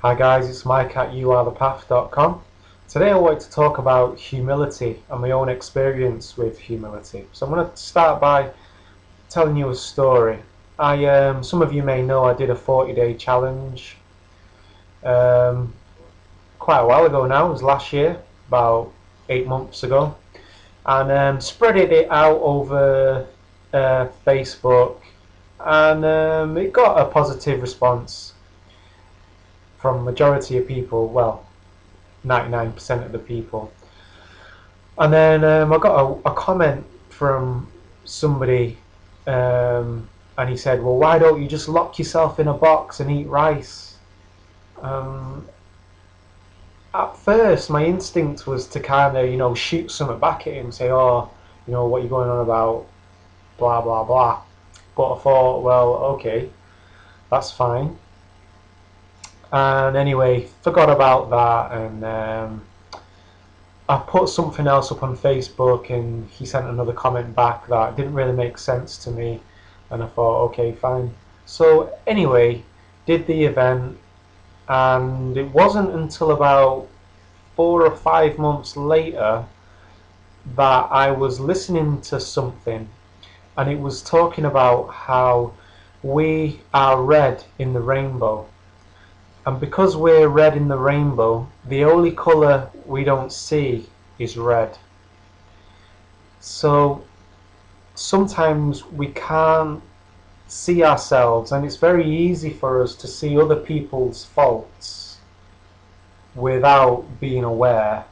Hi guys, it's Mike at youarethepath.com. Today I wanted to talk about humility and my own experience with humility. So I'm going to start by telling you a story. Some of you may know I did a 40-day challenge um, quite a while ago now. It was last year, about 8 months ago, and spread it out over Facebook, and it got a positive response from majority of people. Well, 99% of the people. And then I got a comment from somebody, and he said, "Well, why don't you just lock yourself in a box and eat rice?" Um, at first, my instinct was to kind of, shoot something back at him, say, "Oh, what are you going on about? Blah blah blah." But I thought, well, okay, that's fine. And anyway, forgot about that, and I put something else up on Facebook, and he sent another comment back that didn't really make sense to me, and I thought, okay, fine. So anyway, did the event, and it wasn't until about 4 or 5 months later that I was listening to something, and it was talking about how we are red in the rainbow. And because we're red in the rainbow, the only colour we don't see is red. So sometimes we can't see ourselves, and it's very easy for us to see other people's faults without being aware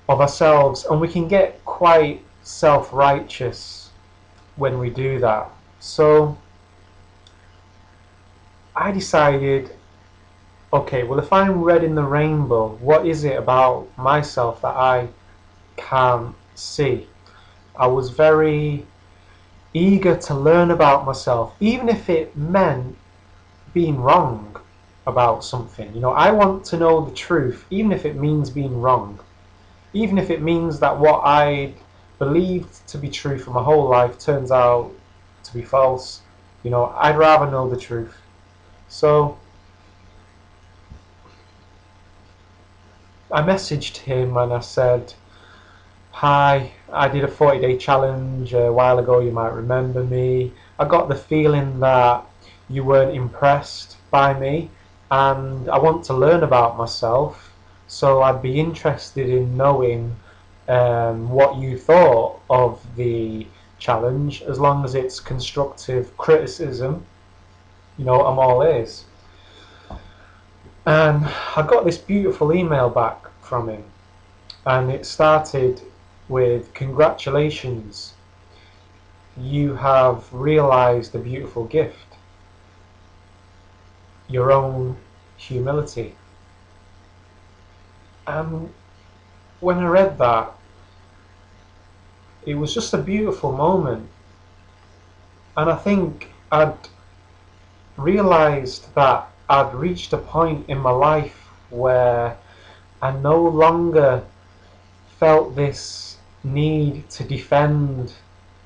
of ourselves, and we can get quite self-righteous when we do that. So I decided, okay, well, if I'm red in the rainbow, what is it about myself that I can't see? I was very eager to learn about myself, even if it meant being wrong about something. I want to know the truth, even if it means being wrong. Even if it means that what I believed to be true for my whole life turns out to be false. I'd rather know the truth. So I messaged him and I said, "Hi, I did a 40-day challenge a while ago, you might remember me. I got the feeling that you weren't impressed by me, and I want to learn about myself, so I'd be interested in knowing what you thought of the challenge. As long as it's constructive criticism, I'm all ears." And I got this beautiful email back from him, and it started with, "Congratulations, you have realized a beautiful gift, your own humility." And when I read that, it was just a beautiful moment. And I think I'd realized that I'd reached a point in my life where I no longer felt this need to defend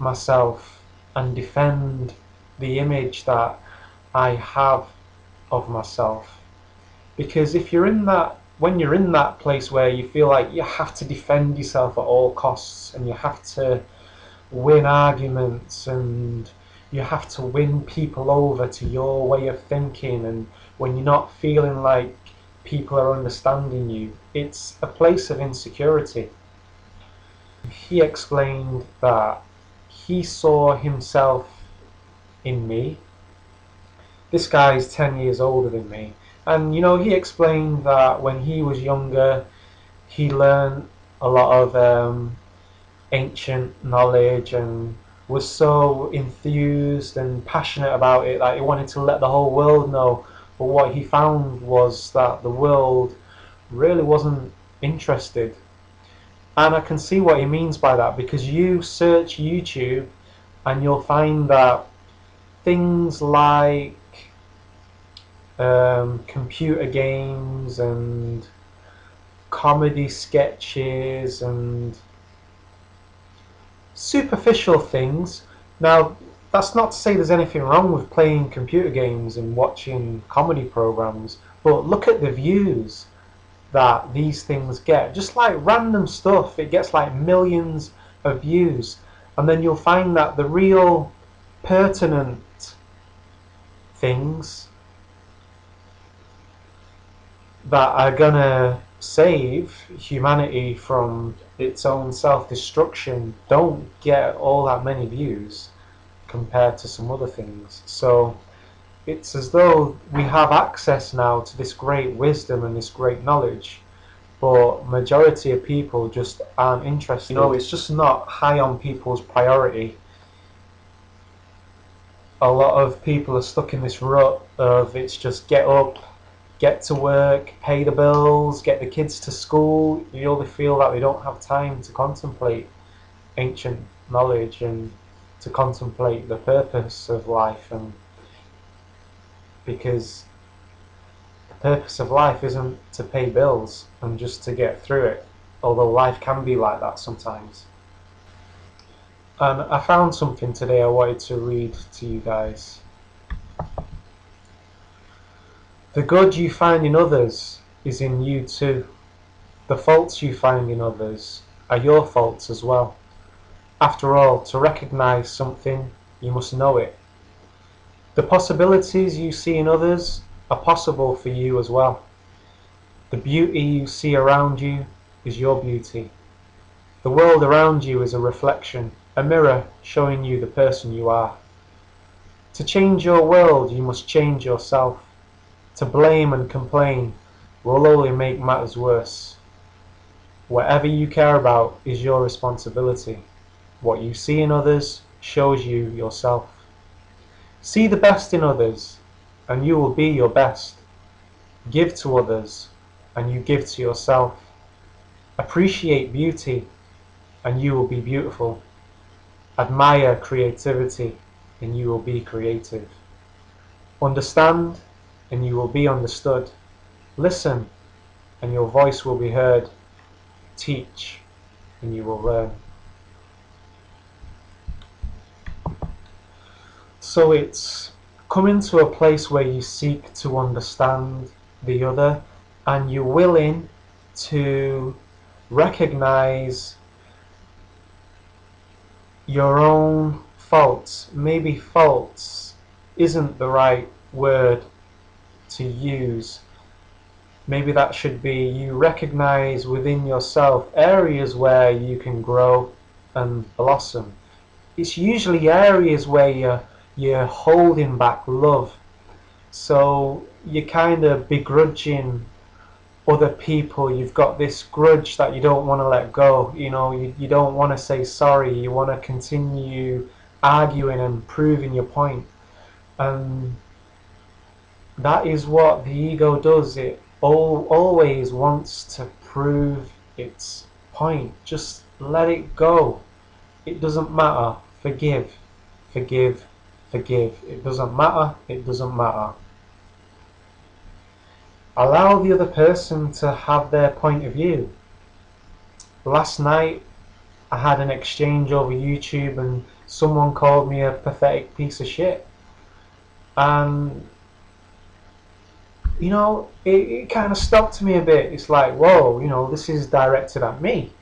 myself and defend the image that I have of myself. Because when you're in that place where you feel like you have to defend yourself at all costs, and you have to win arguments, and you have to win people over to your way of thinking, and when you're not feeling like people are understanding you, it's a place of insecurity. He explained that he saw himself in me. This guy's 10 years older than me. And he explained that when he was younger, he learned a lot of ancient knowledge and was so enthused and passionate about it that he wanted to let the whole world know. But what he found was that the world really wasn't interested. And I can see what he means by that, because you search YouTube and you'll find that things like computer games and comedy sketches and superficial things. Now, that's not to say there's anything wrong with playing computer games and watching comedy programs, But look at the views that these things get. Just like random stuff, it gets like millions of views. And then you'll find that the real pertinent things that are gonna save humanity from its own self-destruction don't get all that many views compared to some other things. So it's as though we have access now to this great wisdom and this great knowledge, but majority of people just aren't interested. It's just not high on people's priority. A lot of people are stuck in this rut of it's just get up, get to work, pay the bills, get the kids to school. You only feel that they don't have time to contemplate ancient knowledge and to contemplate the purpose of life, and because the purpose of life isn't to pay bills and just to get through it, although life can be like that sometimes. And I found something today I wanted to read to you guys. The good you find in others is in you too. The faults you find in others are your faults as well. After all, to recognize something, you must know it. The possibilities you see in others are possible for you as well. The beauty you see around you is your beauty. The world around you is a reflection, a mirror showing you the person you are. To change your world, you must change yourself. To blame and complain will only make matters worse. Whatever you care about is your responsibility. What you see in others shows you yourself. See the best in others, and you will be your best. Give to others, and you give to yourself. Appreciate beauty, and you will be beautiful. Admire creativity, and you will be creative. Understand, and you will be understood. Listen, and your voice will be heard. Teach, and you will learn. So it's coming to a place where you seek to understand the other, and you're willing to recognize your own faults. Maybe faults isn't the right word to use. Maybe that should be you recognize within yourself areas where you can grow and blossom. It's usually areas where you're holding back love. So you're kind of begrudging other people. You've got this grudge that you don't want to let go. You don't want to say sorry. You want to continue arguing and proving your point. And that is what the ego does. It always wants to prove its point. Just let it go. It doesn't matter. Forgive, forgive, forgive. It doesn't matter. It doesn't matter. Allow the other person to have their point of view. Last night I had an exchange over YouTube and someone called me a pathetic piece of shit. And it kind of stopped me a bit. It's like, whoa, this is directed at me.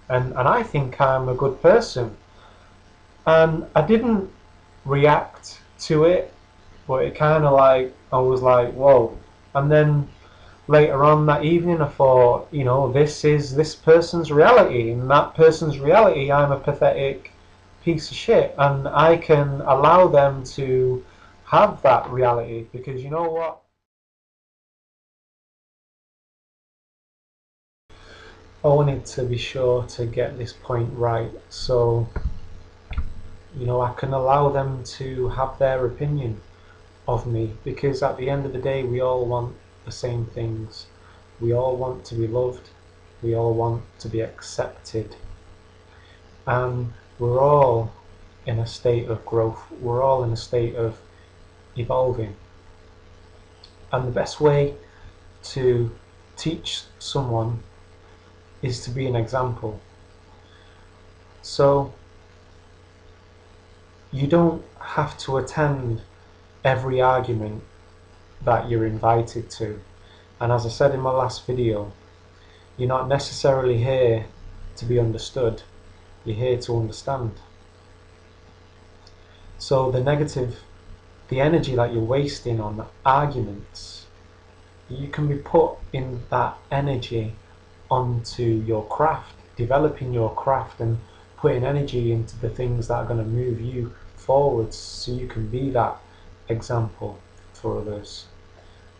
And I think I'm a good person. And I didn't react to it, but it kind of I was like, whoa. And then later on that evening I thought, this is this person's reality. In that person's reality, I'm a pathetic piece of shit. And I can allow them to have that reality, because you know what? I wanted to be sure to get this point right, so I can allow them to have their opinion of me, because at the end of the day we all want the same things. We all want to be loved, we all want to be accepted, and we're all in a state of growth, we're all in a state of evolving. And the best way to teach someone is to be an example. So you don't have to attend every argument that you're invited to. And as I said in my last video, you're not necessarily here to be understood, you're here to understand. So the energy that you're wasting on arguments, you can be put in that energy onto your craft, developing your craft and putting energy into the things that are going to move you forwards so you can be that example for others.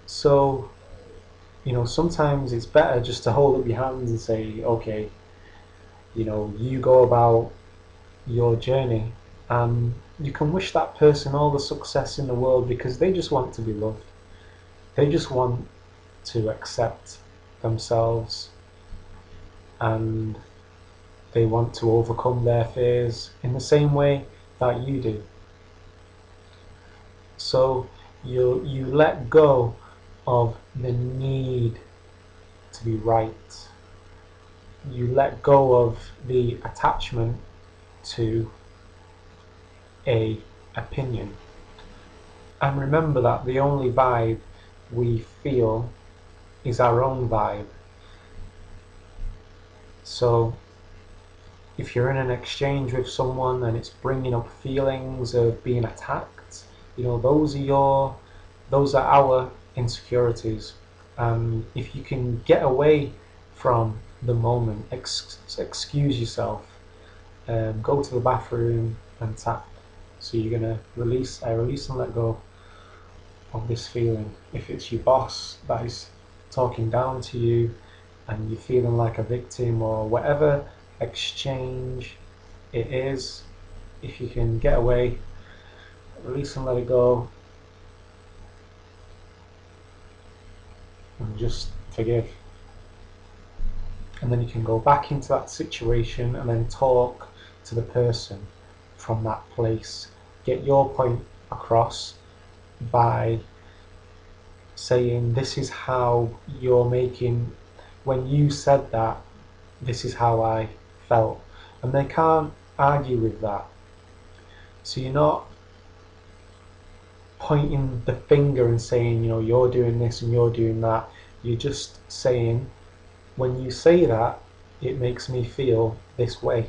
So, sometimes it's better just to hold up your hands and say, okay, you go about your journey, and you can wish that person all the success in the world because they just want to be loved. They just want to accept themselves, and they want to overcome their fears in the same way that you do. So you let go of the need to be right. You let go of the attachment to a opinion. And remember that the only vibe we feel is our own vibe. So if you're in an exchange with someone and it's bringing up feelings of being attacked, those are our insecurities. If you can get away from the moment, excuse yourself, go to the bathroom and tap. So you're gonna release and let go of this feeling. If it's your boss that is talking down to you and you're feeling like a victim, or whatever exchange it is, if you can get away, release and let it go, and just forgive. And then you can go back into that situation and then talk to the person from that place. Get your point across by saying, this is how you're making, when you said that, this is how I felt. And they can't argue with that. So you're not pointing the finger and saying, you're doing this and you're doing that. You're just saying, when you say that, it makes me feel this way.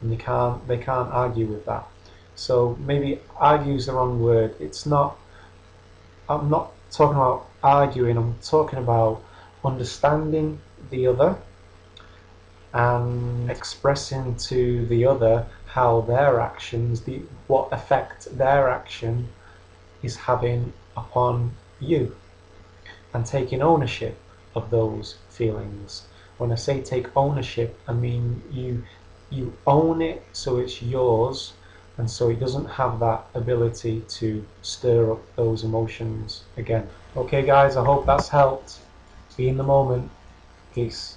And they can't argue with that. So maybe argue is the wrong word. I'm not talking about arguing, I'm talking about understanding the other and expressing to the other how their actions, what effect their action is having upon you, and taking ownership of those feelings. When I say take ownership, I mean you own it so it's yours, and so it doesn't have that ability to stir up those emotions again. Okay guys, I hope that's helped. Be in the moment. Peace.